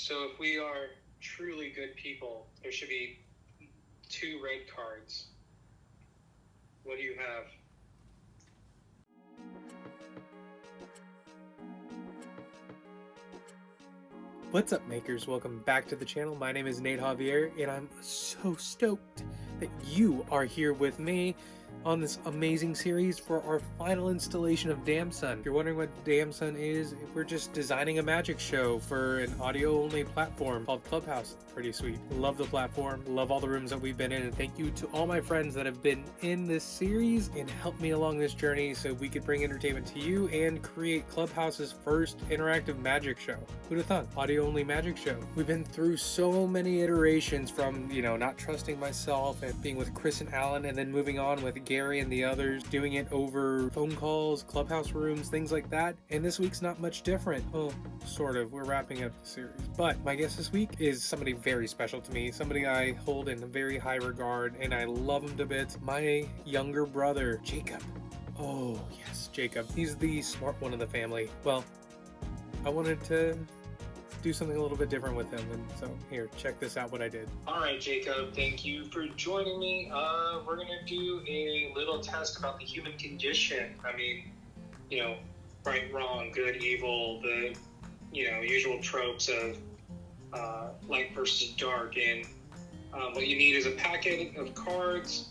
So if we are truly good people, there should be 2 red cards. What do you have? What's up, makers? Welcome back to the channel. My name is Nate Javier, and I'm so stoked that you are here with me on this amazing series for our final installation of DAMSON. If you're wondering what DAMSON is, we're just designing a magic show for an audio-only platform called Clubhouse. Pretty sweet. Love the platform, love all the rooms that we've been in, and thank you to all my friends that have been in this series and helped me along this journey so we could bring entertainment to you and create Clubhouse's first interactive magic show. Who'd have thought? Audio-only magic show. We've been through so many iterations from, not trusting myself and being with Chris and Alan, and then moving on with Gary and the others, doing it over phone calls, Clubhouse rooms, things like that. And this week's not much different. Well, sort of. We're wrapping up the series. But my guest this week is somebody very special to me, somebody I hold in very high regard, and I love him to bits. My younger brother, Jacob. Oh, yes, Jacob. He's the smart one of the family. Well, I wanted to do something a little bit different with him, and so here, check this out what I did. All right, Jacob, thank you for joining me. We're gonna do a little test about the human condition. I mean, right, wrong, good, evil, the usual tropes of light versus dark. And what you need is a packet of cards.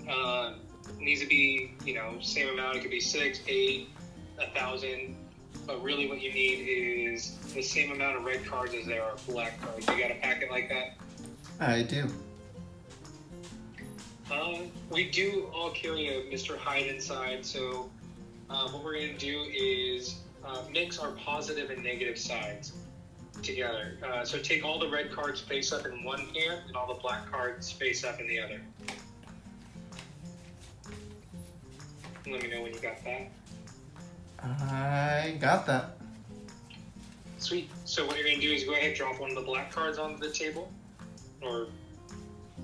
It needs to be same amount. It could be 6, 8, 1,000. But really what you need is the same amount of red cards as there are black cards. You got a packet like that? I do. We do all carry a Mr. Hyde inside, so what we're going to do is mix our positive and negative sides together. So take all the red cards face up in one hand and all the black cards face up in the other. Let me know when you got that. I got that. Sweet. So what you're going to do is go ahead and drop one of the black cards onto the table, or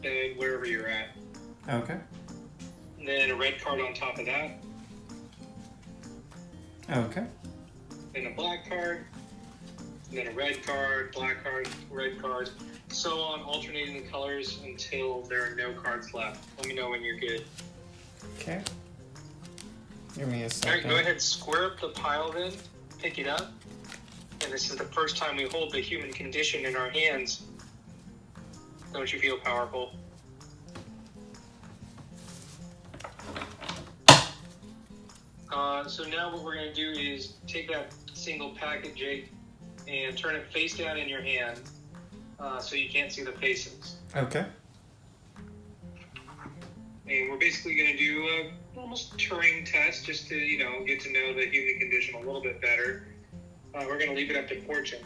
bed, wherever you're at. Okay. And then a red card on top of that. Okay. Then a black card. And then a red card, black card, red card. So on, alternating the colors until there are no cards left. Let me know when you're good. Okay. Give me a second. All right, go ahead, square up the pile then. Pick it up. And this is the first time we hold the human condition in our hands. Don't you feel powerful? So now what we're going to do is take that single packet, Jake, and turn it face down in your hand so you can't see the faces. Okay. And we're basically going to do a almost Turing test just to, get to know the human condition a little bit better. We're going to leave it up to fortune.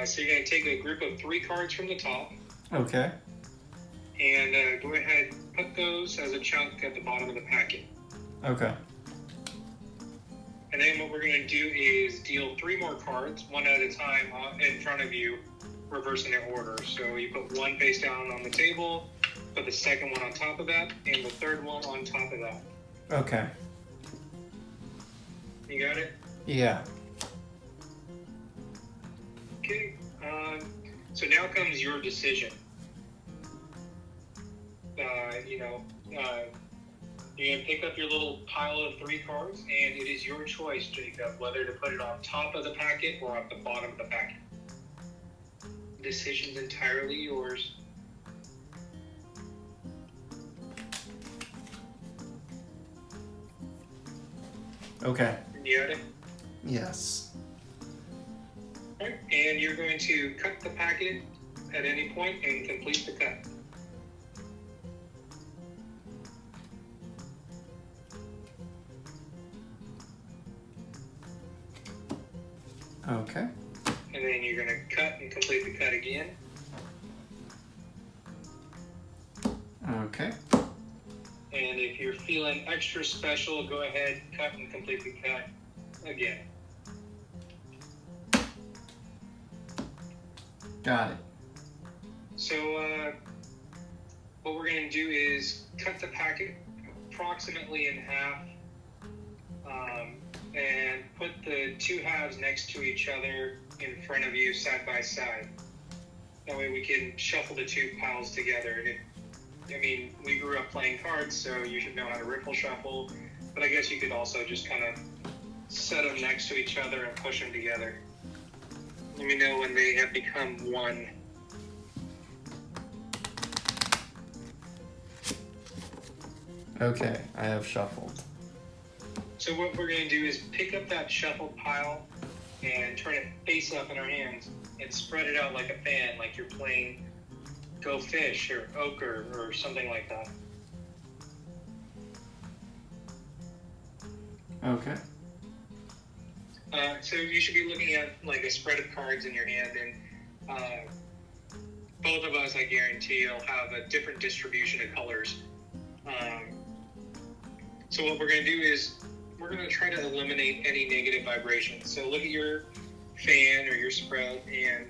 So you're going to take a group of 3 cards from the top. Okay. And go ahead, put those as a chunk at the bottom of the packet. Okay. And then what we're going to do is deal 3 more cards, one at a time, in front of you, reversing their order. So you put one face down on the table, put the second one on top of that, and the third one on top of that. Okay. You got it? Yeah. Okay. So now comes your decision. You're going to pick up your little pile of 3 cards, and it is your choice, Jacob, whether to put it on top of the packet or at the bottom of the packet. Decision's entirely yours. Okay. You got it? Yes. All right. And you're going to cut the packet at any point and complete the cut. Okay. And then you're going to cut and complete the cut again. Okay. And if you're feeling extra special, go ahead, cut and complete the cut again. Got it. So what we're going to do is cut the packet approximately in half. and put the two halves next to each other in front of you side by side. That way we can shuffle the two piles together. And we grew up playing cards, so you should know how to riffle shuffle, but I guess you could also just kind of set them next to each other and push them together. Let me know when they have become one. Okay, I have shuffled. So what we're going to do is pick up that shuffled pile and turn it face up in our hands and spread it out like a fan, like you're playing Go Fish or Ochre or something like that. Okay. So you should be looking at like a spread of cards in your hand, and both of us, I guarantee, will have a different distribution of colors. So what we're going to do is we're going to try to eliminate any negative vibrations. So look at your fan or your spread and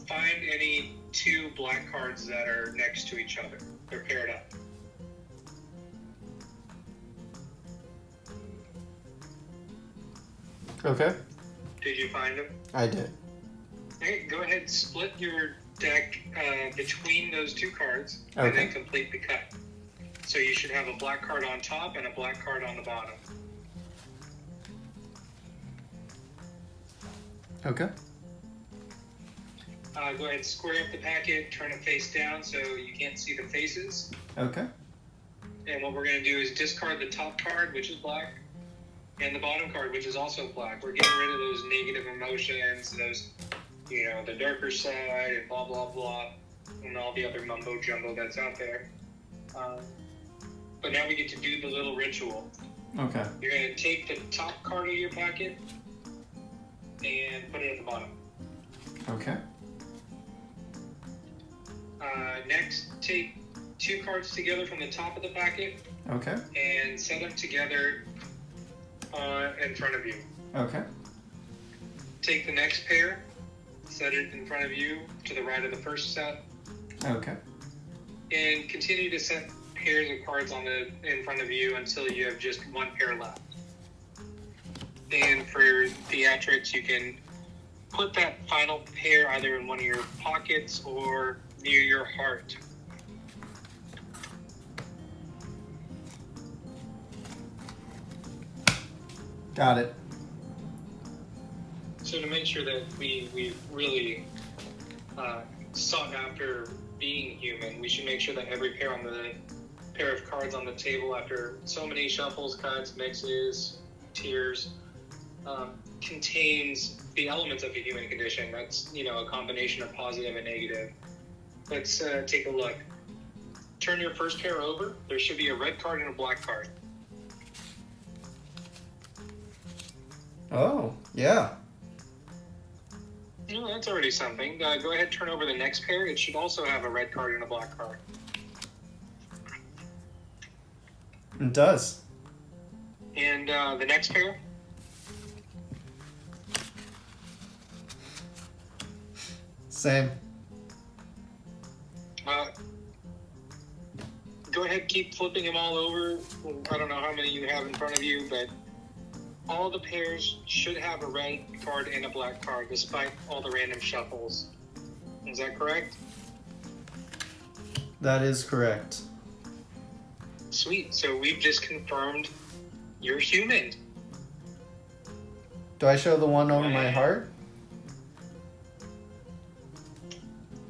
find any two black cards that are next to each other. They're paired up. Okay. Did you find them? I did. Okay, go ahead and split your deck between those two cards and Okay. then complete the cut. So you should have a black card on top and a black card on the bottom. Okay. Go ahead and square up the packet, turn it face down so you can't see the faces. Okay. And what we're going to do is discard the top card, which is black, and the bottom card, which is also black. We're getting rid of those negative emotions, those, the darker side and blah, blah, blah, and all the other mumbo jumbo that's out there. But now we get to do the little ritual. Okay. You're going to take the top card of your packet and put it at the bottom. Okay. Next, take two cards together from the top of the packet Okay. and set them together in front of you. Okay. Take the next pair, set it in front of you to the right of the first set, Okay. and continue to set pairs of cards in front of you until you have just one pair left. And for theatrics, you can put that final pair either in one of your pockets or near your heart. Got it. So to make sure that we really sought after being human, we should make sure that every pair of cards on the table, after so many shuffles, cuts, mixes, tiers, contains the elements of the human condition. That's a combination of positive and negative. Let's take a look. Turn your first pair over. There should be a red card and a black card. Oh, yeah. That's already something. Go ahead, turn over the next pair. It should also have a red card and a black card. It does. And the next pair. Same. Go ahead, keep flipping them all over. I don't know how many you have in front of you, but all the pairs should have a red card and a black card, despite all the random shuffles. Is that correct? That is correct. Sweet. So we've just confirmed you're human. Do I show the one over my heart?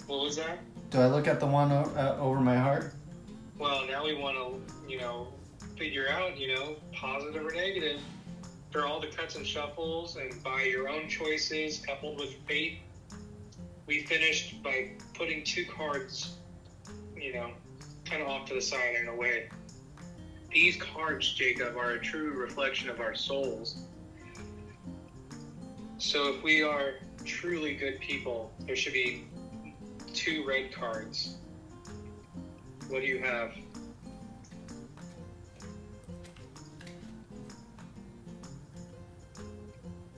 What was that? Do I look at the one over my heart? Well, now we want to, figure out, positive or negative. For all the cuts and shuffles and by your own choices coupled with fate, we finished by putting two cards, kind of off to the side in a way. These cards, Jacob, are a true reflection of our souls. So if we are truly good people, there should be two red cards. What do you have?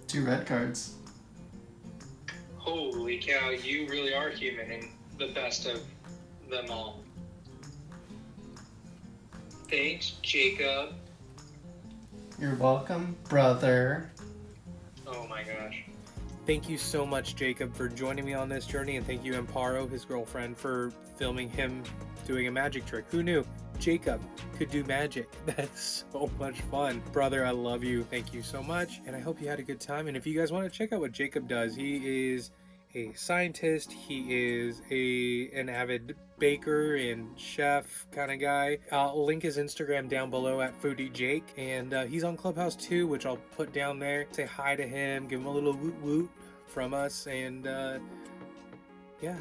Two red cards. Holy cow, you really are human and the best of them all. Thanks, Jacob. You're welcome, brother. Oh my gosh. Thank you so much, Jacob, for joining me on this journey, and thank you, Amparo, his girlfriend, for filming him doing a magic trick. Who knew Jacob could do magic? That's so much fun. Brother, I love you. Thank you so much, and I hope you had a good time. And if you guys want to check out what Jacob does, he is a scientist. He is an avid baker and chef kind of guy. I'll link his Instagram down below at Foodie Jake, and he's on Clubhouse too, which I'll put down there. Say hi to him, give him a little woot woot from us, and yeah.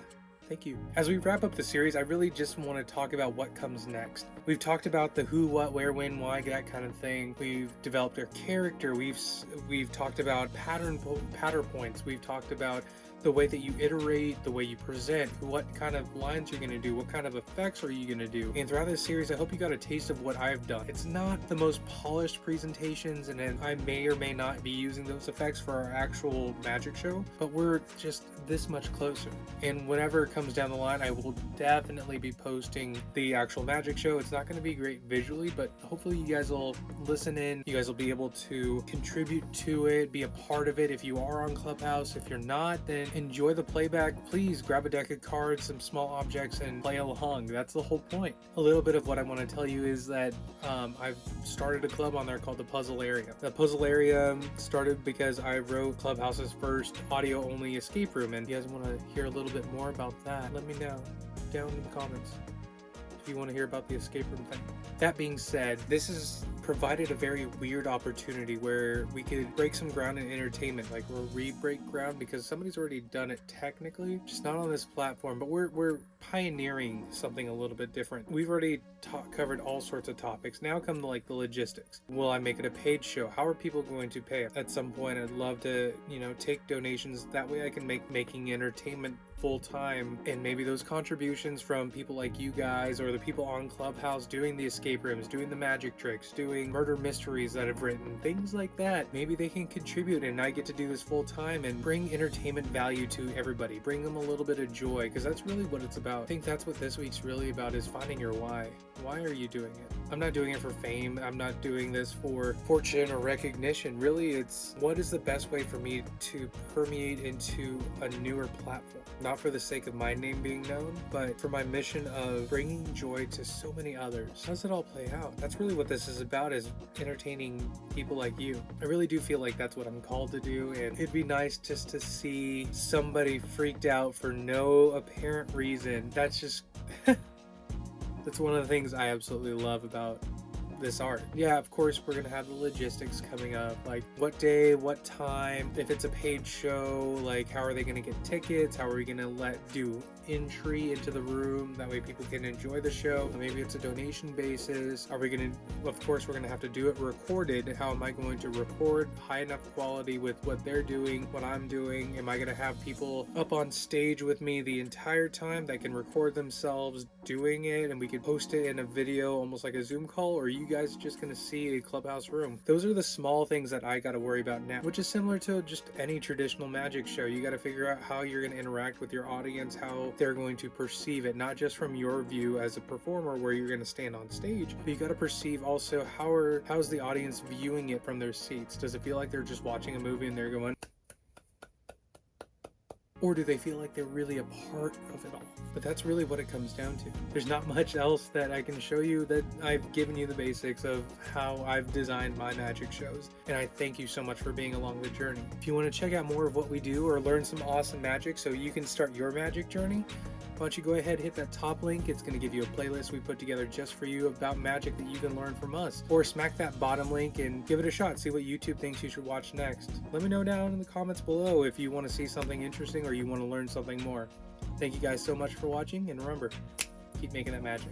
Thank you. As we wrap up the series, I really just want to talk about what comes next. We've talked about the who, what, where, when, why, that kind of thing. We've developed their character. We've talked about pattern points. We've talked about the way that you iterate, the way you present, what kind of lines you're going to do, what kind of effects are you going to do. And throughout this series, I hope you got a taste of what I've done. It's not the most polished presentations, and I may or may not be using those effects for our actual magic show, but we're just this much closer. And whenever it comes down the line, I will definitely be posting the actual magic show. It's not going to be great visually, but hopefully you guys will listen in. You guys will be able to contribute to it, be a part of it. If you are on Clubhouse, if you're not, then enjoy the playback. Please grab a deck of cards, some small objects, and play along. That's the whole point. A little bit of what I want to tell you is that I've started a club on there called the Puzzle Area. The Puzzle Area started because I wrote Clubhouse's first audio-only escape room, and if you guys want to hear a little bit more about that, let me know down in the comments if you want to hear about the escape room thing. That being said, this has provided a very weird opportunity where we could break some ground in entertainment, like we'll re-break ground because somebody's already done it technically, just not on this platform, but we're pioneering something a little bit different. We've already covered all sorts of topics. Now come to like the logistics. Will I make it a paid show? How are people going to pay? At some point, I'd love to, take donations. That way I can make making entertainment full-time, and maybe those contributions from people like you guys or the people on Clubhouse doing the escape rooms, doing the magic tricks, doing murder mysteries that I've written, things like that, maybe they can contribute and I get to do this full-time and bring entertainment value to everybody, bring them a little bit of joy, because that's really what it's about. I think that's what this week's really about, is finding your why. Why are you doing it? I'm not doing it for fame. I'm not doing this for fortune or recognition. Really, it's what is the best way for me to permeate into a newer platform. Not for the sake of my name being known, but for my mission of bringing joy to so many others. How does it all play out? That's really what this is about, is entertaining people like you. I really do feel like that's what I'm called to do, and it'd be nice just to see somebody freaked out for no apparent reason. That's just... That's one of the things I absolutely love about this art. Yeah, of course, we're gonna have the logistics coming up, like what day, what time, if it's a paid show, like how are they gonna get tickets, how are we gonna do entry into the room, that way people can enjoy the show. Maybe it's a donation basis. Are we gonna, of course we're gonna have to do it recorded. How am I going to record high enough quality with what they're doing, what I'm doing? Am I gonna have people up on stage with me the entire time that can record themselves doing it, and we could post it in a video almost like a Zoom call? Or are you guys just gonna see a Clubhouse room? Those are the small things that I gotta worry about now, which is similar to just any traditional magic show. You gotta figure out how you're gonna interact with your audience, how they're going to perceive it, not just from your view as a performer where you're going to stand on stage, but you got to perceive also how's the audience viewing it from their seats. Does it feel like they're just watching a movie and they're going, or do they feel like they're really a part of it all? But that's really what it comes down to. There's not much else that I can show you. That I've given you the basics of how I've designed my magic shows, and I thank you so much for being along the journey. If you want to check out more of what we do or learn some awesome magic so you can start your magic journey, why don't you go ahead, hit that top link. It's going to give you a playlist we put together just for you about magic that you can learn from us. Or smack that bottom link and give it a shot. See what YouTube thinks you should watch next. Let me know down in the comments below if you want to see something interesting or you want to learn something more. Thank you guys so much for watching, and remember, keep making that magic.